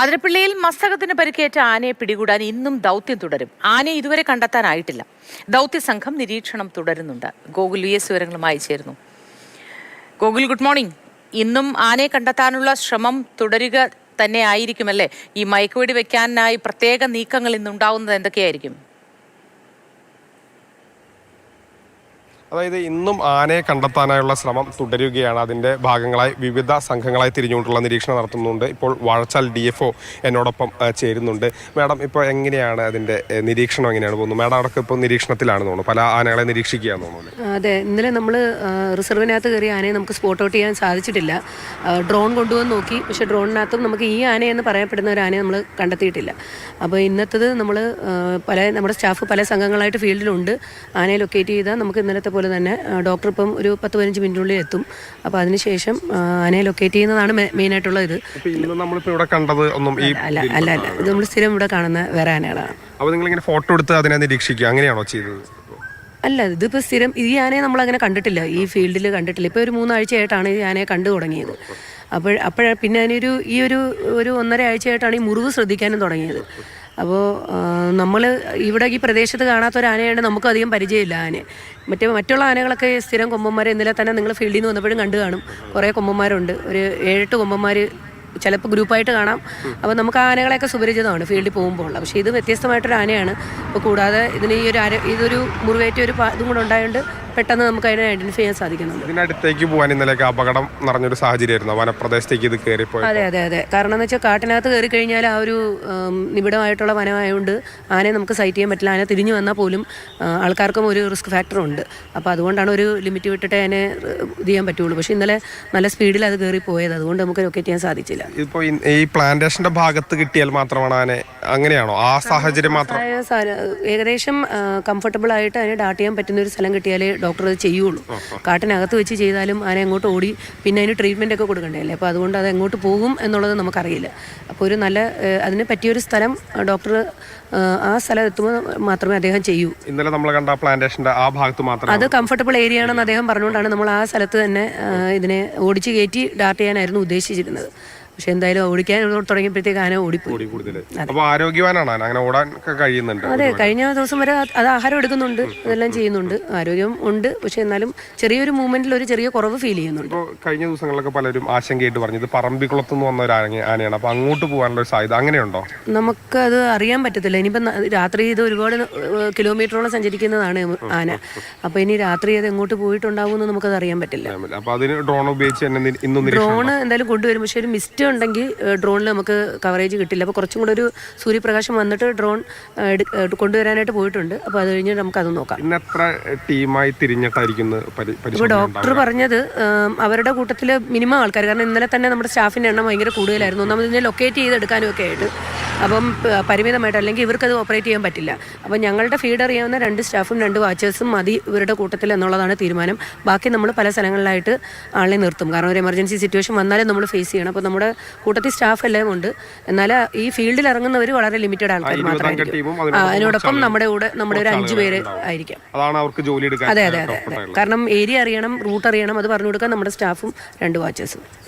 അതിരപ്പള്ളിയിൽ മസ്തകത്തിന് പരിക്കേറ്റ ആനയെ പിടികൂടാൻ ഇന്നും ദൗത്യം തുടരും. ആനയെ ഇതുവരെ കണ്ടെത്താനായിട്ടില്ല. ദൗത്യ സംഘം നിരീക്ഷണം തുടരുന്നുണ്ട്. ഗോകുൽ VS വിവരങ്ങളുമായി ചേരുന്നു. Gokul, good morning. ഇന്നും ആനയെ കണ്ടെത്താനുള്ള ശ്രമം തുടരുക തന്നെ ആയിരിക്കുമല്ലേ? ഈ മയക്കുവെടി വെക്കാനായി പ്രത്യേക നീക്കങ്ങൾ ഇന്നുണ്ടാവുന്നത് എന്തൊക്കെയായിരിക്കും? അതായത് ഇന്നും ആനയെ കണ്ടെത്താനായുള്ള ശ്രമം തുടരുകയാണ്. അതിൻ്റെ ഭാഗങ്ങളായി വിവിധ സംഘങ്ങളായി തിരിഞ്ഞുകൊണ്ടുള്ള നിരീക്ഷണം നടത്തുന്നുണ്ട്. ഇപ്പോൾ വാഴച്ചാൽ DFO എന്നോടൊപ്പം ചേരുന്നുണ്ട്. മാഡം, ഇപ്പോൾ എങ്ങനെയാണ് അതിൻ്റെ നിരീക്ഷണം എങ്ങനെയാണ് പോകുന്നത്? മാഡം അടക്കം ഇപ്പോൾ നിരീക്ഷണത്തിലാണ് തോന്നുന്നു, പല ആനകളെ നിരീക്ഷിക്കുകയെന്ന് തോന്നുന്നു. അതെ, ഇന്നലെ നമ്മൾ റിസർവിനകത്ത് കയറിയ ആനയെ നമുക്ക് സ്പോട്ട് ഔട്ട് ചെയ്യാൻ സാധിച്ചിട്ടില്ല. ഡ്രോൺ കൊണ്ടുവന്ന് നോക്കി, പക്ഷേ ഡ്രോണിനകത്തും നമുക്ക് ഈ ആനയെന്ന് പറയപ്പെടുന്ന ഒരു ആനയെ നമ്മൾ കണ്ടെത്തിയിട്ടില്ല. അപ്പോൾ ഇന്നത്തത് നമ്മൾ നമ്മുടെ സ്റ്റാഫ് പല സംഘങ്ങളായിട്ട് ഫീൽഡിലുണ്ട്. ആനയെ ലൊക്കേറ്റ് ചെയ്താൽ നമുക്ക് ഇന്നലത്തെ പോലെ തന്നെ ഡോക്ടർ ഇപ്പം ഒരു 10-15 മിനിറ്റിനുള്ളിൽ എത്തും. അപ്പോൾ അതിനുശേഷം ആനയെ ലൊക്കേറ്റ് ചെയ്യുന്നതാണ് മെയിനായിട്ടുള്ള ഇത്. അല്ല, ഇത് നമ്മൾ സ്ഥിരം ഇവിടെ കാണുന്ന വേറെ ആനകളാണ്. അപ്പോൾ നിങ്ങളിങ്ങനെ ഫോട്ടോ എടുത്ത് അതിനെ നിരീക്ഷിക്കുക അങ്ങനെയാണോ ചെയ്തത്? അല്ല, ഇതിപ്പോൾ സ്ഥിരം ഈ ആനയെ നമ്മളങ്ങനെ കണ്ടിട്ടില്ല, ഈ ഫീൽഡിൽ കണ്ടിട്ടില്ല. ഇപ്പോൾ ഒരു 3 ആഴ്ചയായിട്ടാണ് ഈ ആനയെ കണ്ടു തുടങ്ങിയത്. പിന്നെ അതിനൊരു ഒരു 1.5 ആഴ്ചയായിട്ടാണ് ഈ മുറിവ് ശ്രദ്ധിക്കാനും തുടങ്ങിയത്. അപ്പോൾ നമ്മൾ ഇവിടെ ഈ പ്രദേശത്ത് കാണാത്ത ഒരു ആനയാണ്, നമുക്ക് അധികം പരിചയമില്ല ആനയെ. മറ്റുള്ള ആനകളൊക്കെ സ്ഥിരം കൊമ്പന്മാർ ഇന്നലെ തന്നെ നിങ്ങൾ ഫീൽഡിൽ നിന്ന് വന്നപ്പോഴും കണ്ടു കാണും. കുറേ കൊമ്പന്മാരുണ്ട്, ഒരു 7-8 കൊമ്പന്മാർ ചിലപ്പോൾ ഗ്രൂപ്പായിട്ട് കാണാം. അപ്പോൾ നമുക്ക് ആ ആനകളെയൊക്കെ സുപരിചിതമാണ് ഫീൽഡിൽ പോകുമ്പോൾ. പക്ഷേ ഇത് വ്യത്യസ്തമായിട്ടൊരു ആനയാണ്. അപ്പോൾ കൂടാതെ ഇതിന് ഇതൊരു മുറിവേറ്റ ഒരു ഇതും കൂടെ ഉണ്ടായതുകൊണ്ട് പെട്ടെന്ന് നമുക്ക് അതിനെ ഐഡന്റിഫൈ ചെയ്യാൻ സാധിക്കുന്നുണ്ട്. ഇതിനടുത്തേക്ക് പോകാൻ ഇന്നലേക്ക് അപകടം നിറഞ്ഞൊരു സാഹചര്യമായിരുന്നു, വനപ്രദേശത്തേക്ക് ഇത് കയറിപ്പോയി. അതെ. കാരണം എന്ന് വെച്ചാൽ കാട്ടിനകത്ത് കയറി കഴിഞ്ഞാൽ ആ ഒരു നിബിഡമായിട്ടുള്ള വനമായതുകൊണ്ട് ആനയെ നമുക്ക് സൈറ്റ് ചെയ്യാൻ പറ്റില്ല. ആന തിരിഞ്ഞു വന്നാൽ പോലും ആൾക്കാർക്കും ഒരു റിസ്ക് ഫാക്ടർ ഉണ്ട്. അപ്പോൾ അതുകൊണ്ടാണ് ഒരു ലിമിറ്റ് വിട്ടിട്ട് അതിനെ ഇത് ചെയ്യാൻ പറ്റുള്ളൂ. പക്ഷേ ഇന്നലെ നല്ല സ്പീഡിൽ അത് കയറി പോയത്, അതുകൊണ്ട് നമുക്ക് ലൊക്കേറ്റ് ചെയ്യാൻ സാധിച്ചില്ല. ഇപ്പോൾ ഈ പ്ലാന്റേഷന്റെ ഭാഗത്ത് കിട്ടിയാൽ മാത്രമാണ് ആന, അങ്ങനെയാണോ? ആ സാഹചര്യം മാത്രം ഏകദേശം കംഫർട്ടബിൾ ആയിട്ട് അതിനെ ഡാട്ട് ചെയ്യാൻ പറ്റുന്ന ഒരു സ്ഥലം കിട്ടിയാലേ ഡോക്ടർ അത് ചെയ്യുള്ളൂ. കാട്ടിനകത്ത് വെച്ച് ചെയ്താലും ആന അങ്ങോട്ട് ഓടി പിന്നെ അതിന് ട്രീറ്റ്മെൻ്റ് ഒക്കെ കൊടുക്കണ്ടേ അല്ലേ? അപ്പോൾ അതുകൊണ്ട് അത് എങ്ങോട്ട് പോകും എന്നുള്ളത് നമുക്കറിയില്ല. അപ്പോൾ ഒരു നല്ല അതിന് പറ്റിയൊരു സ്ഥലം ഡോക്ടർ ആ സ്ഥലം എത്തുമ്പോൾ മാത്രമേ അദ്ദേഹം ചെയ്യൂ. ഇന്നലെ നമ്മൾ കണ്ട പ്ലാന്റേഷന്റെ ആ ഭാഗത്ത് മാത്രം അത് കംഫർട്ടബിൾ ഏരിയ ആണെന്ന് അദ്ദേഹം പറഞ്ഞുകൊണ്ടാണ് നമ്മൾ ആ സ്ഥലത്ത് തന്നെ ഇതിനെ ഓടിച്ച് കയറ്റി ഡാർട്ട് ചെയ്യാനായിരുന്നു ഉദ്ദേശിച്ചിരുന്നത്. പക്ഷെ എന്തായാലും ഓടിക്കാൻ തുടങ്ങിയപ്പോഴത്തേക്ക് ആന ഓടിപ്പോയി. ആരോഗ്യവാനാണ്, അങ്ങനെ ഓടാൻ കഴിയുന്നുണ്ട്. അതെ, കഴിഞ്ഞ ദിവസം വരെ അത് ആഹാരം എടുക്കുന്നുണ്ട്, അതെല്ലാം ചെയ്യുന്നുണ്ട്, ആരോഗ്യം ഉണ്ട്. പക്ഷെ എന്നാലും ചെറിയൊരു മൂവ്മെന്റിൽ ഒരു ചെറിയ കുറവ് ഫീൽ ചെയ്യുന്നുണ്ട്. കഴിഞ്ഞ ദിവസങ്ങളിലൊക്കെ പലരും ആശങ്കയായിട്ട് പറഞ്ഞത് പറമ്പിക്കുളത്തുനിന്ന് വന്ന ഒരു ആനയാണ്, അപ്പൊ അങ്ങോട്ട് പോകാനുള്ള ഒരു സാധ്യത അങ്ങനെയുണ്ടോ? നമുക്കത് അറിയാൻ പറ്റത്തില്ല. ഇനിയിപ്പം രാത്രി ഇത് ഒരുപാട് കിലോമീറ്ററോളം സഞ്ചരിക്കുന്നതാണ് ആന. അപ്പൊ ഇനി രാത്രി അത് എങ്ങോട്ട് പോയിട്ടുണ്ടാവുമെന്ന് നമുക്കത് അറിയാൻ പറ്റില്ല. ഡ്രോൺ എന്തായാലും കൊണ്ടുവരും, പക്ഷെ ഒരു മിസ്റ്റ് ഉണ്ടെങ്കിൽ ഡ്രോണിൽ നമുക്ക് കവറേജ് കിട്ടില്ല. അപ്പോൾ കുറച്ചും കൂടെ ഒരു സൂര്യപ്രകാശം വന്നിട്ട് ഡ്രോൺ കൊണ്ടുവരാനായിട്ട് പോയിട്ടുണ്ട്. അപ്പോൾ അത് കഴിഞ്ഞ് നമുക്ക് അത് നോക്കാം. ടീമായി തിരിഞ്ഞിട്ടായിരിക്കും ഇപ്പോൾ ഡോക്ടർ പറഞ്ഞത് അവരുടെ കൂട്ടത്തിൽ മിനിമം ആൾക്കാർ, കാരണം ഇന്നലെ തന്നെ നമ്മുടെ സ്റ്റാഫിൻ്റെ എണ്ണം ഭയങ്കര കൂടുതലായിരുന്നു. നമ്മൾ ഇതിനെ ലൊക്കേറ്റ് ചെയ്തെടുക്കാനും ഒക്കെ ആയിട്ട്. അപ്പം പരിമിതമായിട്ട്, അല്ലെങ്കിൽ ഇവർക്കത് ഓപ്പറേറ്റ് ചെയ്യാൻ പറ്റില്ല. അപ്പം ഞങ്ങളുടെ ഫീഡ് അറിയാവുന്ന 2 സ്റ്റാഫും 2 വാച്ചേഴ്സും മതി ഇവരുടെ കൂട്ടത്തിൽ എന്നുള്ളതാണ് തീരുമാനം. ബാക്കി നമ്മൾ പല സ്ഥലങ്ങളിലായിട്ട് ആളെ നിർത്തും, കാരണം ഒരു എമർജൻസി സിറ്റുവേഷൻ വന്നാലും നമ്മൾ ഫേസ് ചെയ്യണം. അപ്പോൾ നമ്മുടെ കൂട്ടത്തിൽ സ്റ്റാഫ് എല്ലാം ഉണ്ട്. എന്നാൽ ഈ ഫീൽഡിൽ ഇറങ്ങുന്നവർ വളരെ ലിമിറ്റഡ് ആൾക്കാർ മാത്രമായിരിക്കും. അതിനോടൊപ്പം നമ്മുടെ ഒരു 5 പേര് ആയിരിക്കാം. അതെ. കാരണം ഏരിയ അറിയണം, റൂട്ട് അറിയണം, അത് പറഞ്ഞു കൊടുക്കാൻ നമ്മുടെ സ്റ്റാഫും 2 വാച്ചേഴ്സും.